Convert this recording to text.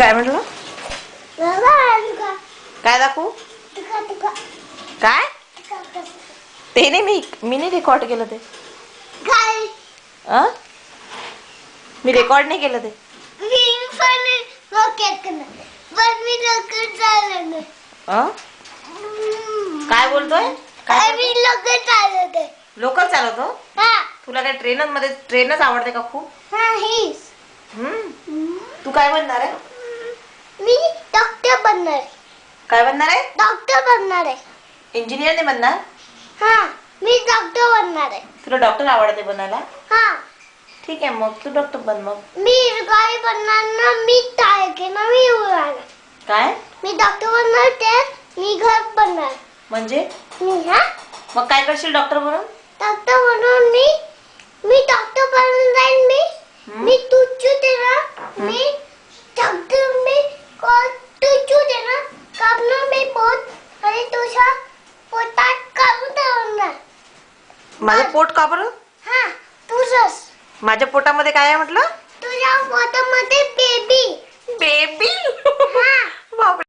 काय म्हटलं? काय दाखवू? काय ते नाही, मी नाही रेकॉर्ड केलं ते. मी रेकॉर्ड नाही केलं ते. काय बोलतोय? लोकल चालवतो? तुला काय ट्रेनच आवडते का खूप? तू काय बनणार आहे? मी डॉक्टर बनणार. काय बनणार आहे? डॉक्टर बनणार आहे. इंजिनियर नाही बनणार? मी डॉक्टर बनणार आहे. तुला डॉक्टर आवडते बनायला? ठीक आहे, मग तू डॉक्टर बन. मग मी गाडी बनणार ना. मी टायर ना. मी उडणार. काय? मी डॉक्टर बनणार ते. मी घर बनणार. म्हणजे मी मग काय करशील डॉक्टर बनून? डॉक्टर बनून मी डॉक्टर बनून जाईन. मी तुझू दे ना. मी डॉक्टर तुझू दे ना. कापणार मी पोट आणि तुझ्या पोटात कापून ठेवणार. माझं पोट का बरं? तुझंच. माझ्या पोटामध्ये काय आहे म्हटलं? तुझ्या पोटामध्ये बेबी. बेबी? बापरे.